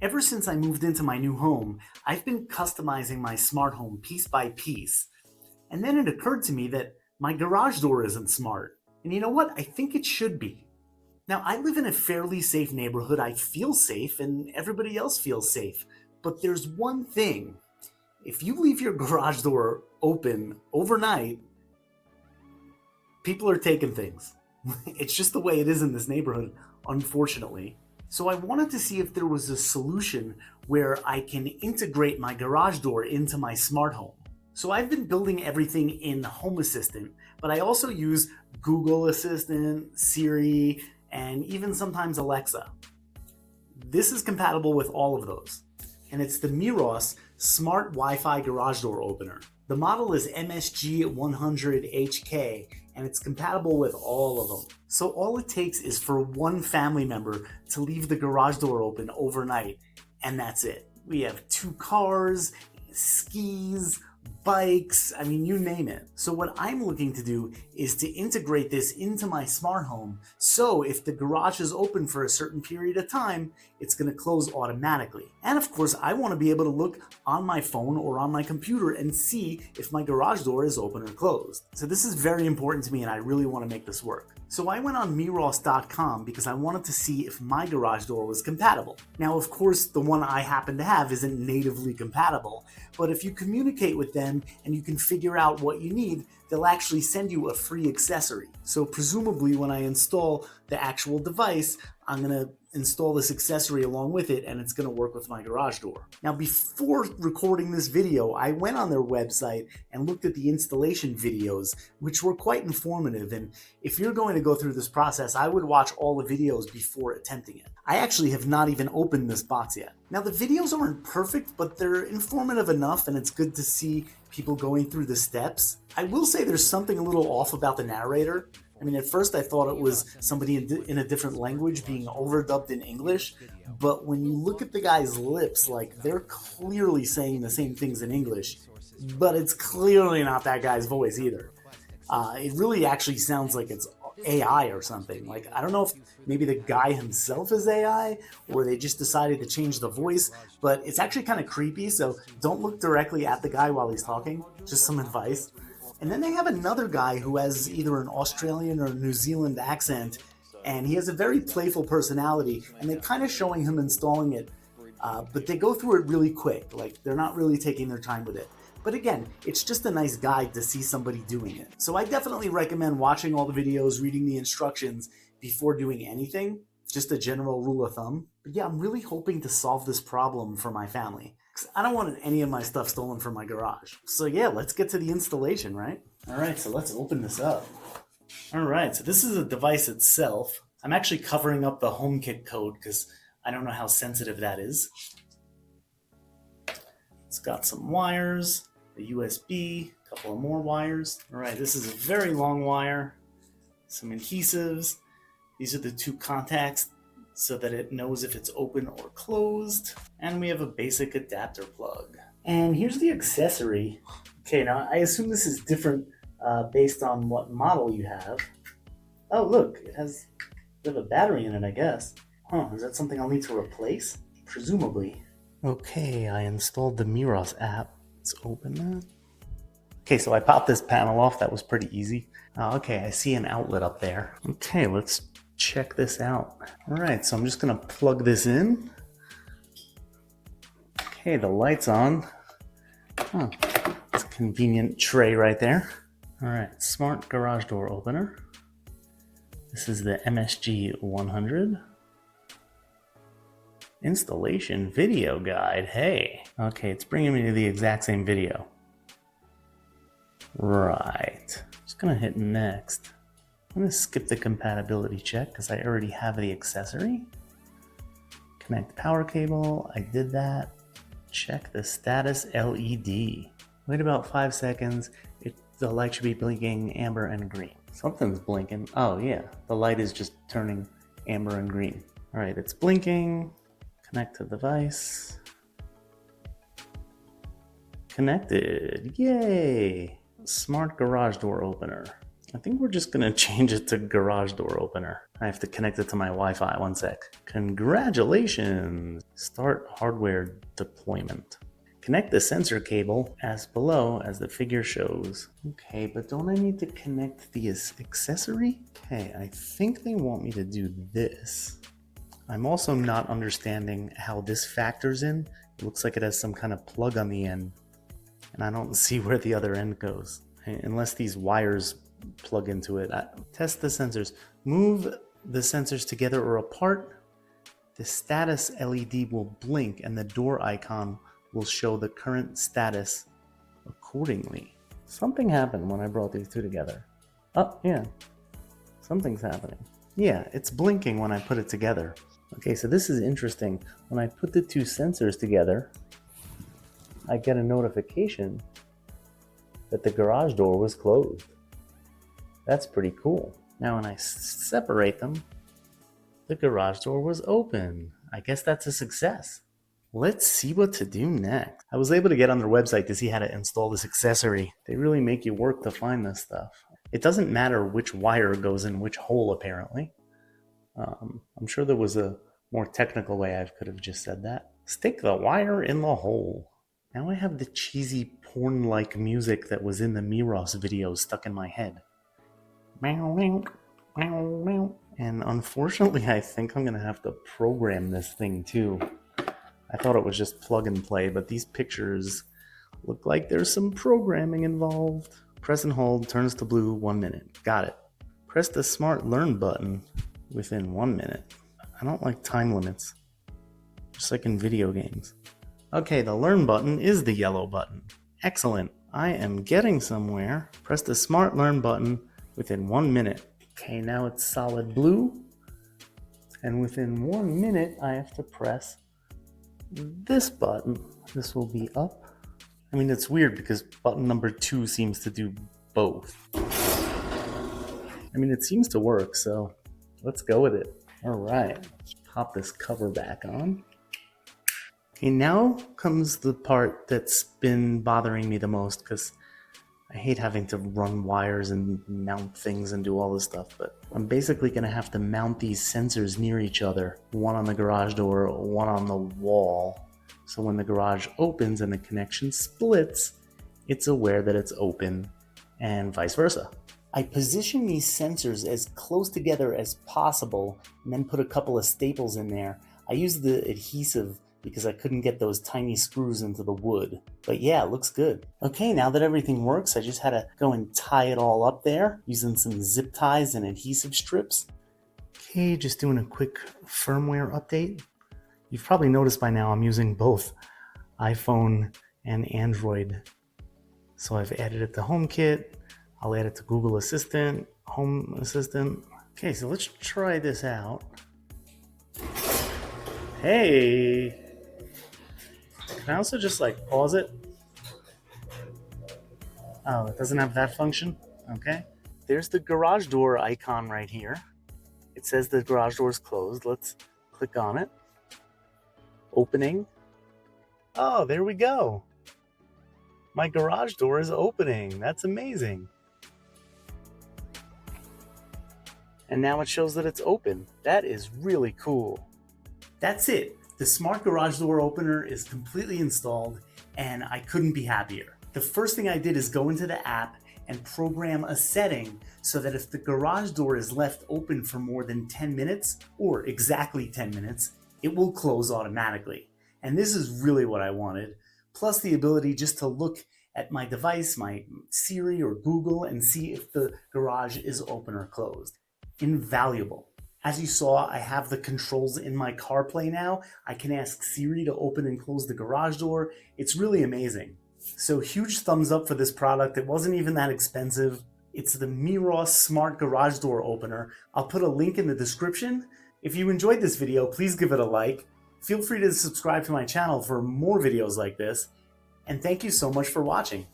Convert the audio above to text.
Ever since I moved into my new home, I've been customizing my smart home piece by piece. And then it occurred to me that my garage door isn't smart. And you know what? I think it should be. Now, I live in a fairly safe neighborhood. I feel safe, and everybody else feels safe. But there's one thing: if you leave your garage door open overnight, people are taking things. It's just the way it is in this neighborhood, unfortunately. So I wanted to see if there was a solution where I can integrate my garage door into my smart home. So I've been building everything in Home Assistant, but I also use Google Assistant, Siri, and even sometimes Alexa. This is compatible with all of those, and it's the Meross Smart Wi-Fi Garage Door Opener. The model is MSG100HK, and it's compatible with all of them. So all it takes is for one family member to leave the garage door open overnight, and that's it. We have 2 cars, skis, bikes, I mean, you name it. So what I'm looking to do is to integrate this into my smart home, so if the garage is open for a certain period of time, it's going to close automatically. And of course, I want to be able to look on my phone or on my computer and see if my garage door is open or closed. So this is very important to me, and I really want to make this work. So I went on Meross.com because I wanted to see if my garage door was compatible. Now, of course, the one I happen to have isn't natively compatible, but if you communicate with them and you can figure out what you need, they'll actually send you a free accessory. So presumably when I install the actual device, I'm going to install this accessory along with it, and it's going to work with my garage door. Now, before recording this video, I went on their website and looked at the installation videos, which were quite informative. And if you're going to go through this process, I would watch all the videos before attempting it. I actually have not even opened this box yet. Now, the videos aren't perfect, but they're informative enough, and it's good to see people going through the steps. I will say there's something a little off about the narrator. I mean, at first I thought it was somebody in a different language being overdubbed in English, but when you look at the guy's lips, like, they're clearly saying the same things in English, but it's clearly not that guy's voice either. It really actually sounds like it's AI or something. Like, I don't know if maybe the guy himself is AI, or they just decided to change the voice, but it's actually kind of creepy, so don't look directly at the guy while he's talking. Just some advice. And then they have another guy who has either an Australian or New Zealand accent, and he has a very playful personality, and they're kind of showing him installing it, but they go through it really quick. Like, they're not really taking their time with it. But again, it's just a nice guide to see somebody doing it. So I definitely recommend watching all the videos, reading the instructions before doing anything. Just a general rule of thumb. But yeah, I'm really hoping to solve this problem for my family. I don't want any of my stuff stolen from my garage. So yeah, let's get to the installation, right? All right, so let's open this up. All right, so this is the device itself. I'm actually covering up the HomeKit code because I don't know how sensitive that is. It's got some wires, a USB, a couple of more wires. All right, this is a very long wire, some adhesives. These are the 2 contacts so that it knows if it's open or closed. And we have a basic adapter plug. And here's the accessory. Okay, now I assume this is different based on what model you have. Oh, look, it has a bit of a battery in it, I guess. Huh, is that something I'll need to replace? Presumably. Okay, I installed the Meross app. Let's open that. Okay, so I popped this panel off. That was pretty easy. Okay, I see an outlet up there. Okay, let's check this out. All right, so I'm just gonna plug this in. Okay, the light's on. Oh, it's a convenient tray right there. All right, smart garage door opener. This is the MSG100. Installation video guide, hey. Okay, it's bringing me to the exact same video. Right, just gonna hit next. I'm gonna skip the compatibility check because I already have the accessory. Connect power cable, I did that. Check the status LED. Wait about 5 seconds. The light should be blinking amber and green. Something's blinking. Oh yeah, the light is just turning amber and green. All right, it's blinking. Connect to device. Connected, yay! Smart garage door opener. I think we're just gonna change it to garage door opener. I have to connect it to my Wi-Fi, one sec. Congratulations! Start hardware deployment. Connect the sensor cable as below as the figure shows. Okay, but don't I need to connect the accessory? Okay, I think they want me to do this. I'm also not understanding how this factors in. It looks like it has some kind of plug on the end, and I don't see where the other end goes. Unless these wires plug into it. Test the sensors. Move the sensors together or apart. The status LED will blink and the door icon will show the current status accordingly. Something happened when I brought these two together. Oh, yeah. Something's happening. Yeah, it's blinking when I put it together. Okay, so this is interesting. When I put the two sensors together, I get a notification that the garage door was closed. That's pretty cool. Now when I separate them, the garage door was open. I guess that's a success. Let's see what to do next. I was able to get on their website to see how to install this accessory. They really make you work to find this stuff. It doesn't matter which wire goes in which hole, apparently. I'm sure there was a more technical way I could have just said that. Stick the wire in the hole. Now I have the cheesy porn-like music that was in the Meross video stuck in my head. And unfortunately, I think I'm gonna have to program this thing too. I thought it was just plug and play, but these pictures look like there's some programming involved. Press and hold, turns to blue, 1 minute. Got it. Press the Smart Learn button within 1 minute. I don't like time limits, just like in video games. Okay, the Learn button is the yellow button. Excellent. I am getting somewhere. Press the Smart Learn button within 1 minute. Okay, now it's solid blue. And within 1 minute, I have to press this button. This will be up. I mean, it's weird because button number 2 seems to do both. I mean, it seems to work, so let's go with it. All right, let's pop this cover back on. Okay, now comes the part that's been bothering me the most because I hate having to run wires and mount things and do all this stuff, but I'm basically going to have to mount these sensors near each other, one on the garage door, one on the wall. So when the garage opens and the connection splits, it's aware that it's open and vice versa. I position these sensors as close together as possible and then put a couple of staples in there. I used the adhesive because I couldn't get those tiny screws into the wood. But yeah, it looks good. Okay, now that everything works, I just had to go and tie it all up there using some zip ties and adhesive strips. Okay, just doing a quick firmware update. You've probably noticed by now I'm using both iPhone and Android. So I've added it to HomeKit. I'll add it to Google Assistant, Home Assistant. Okay, so let's try this out. Hey! Can I also just like pause it? Oh, it doesn't have that function? Okay. There's the garage door icon right here. It says the garage door is closed. Let's click on it. Opening. Oh, there we go. My garage door is opening. That's amazing. And now it shows that it's open. That is really cool. That's it. The smart garage door opener is completely installed and I couldn't be happier. The first thing I did is go into the app and program a setting so that if the garage door is left open for more than 10 minutes or exactly 10 minutes, it will close automatically. And this is really what I wanted. Plus the ability just to look at my device, my Siri or Google, and see if the garage is open or closed. Invaluable. As you saw, I have the controls in my CarPlay now. I can ask Siri to open and close the garage door. It's really amazing. So huge thumbs up for this product. It wasn't even that expensive. It's the Meross Smart Garage Door Opener. I'll put a link in the description. If you enjoyed this video, please give it a like. Feel free to subscribe to my channel for more videos like this. And thank you so much for watching.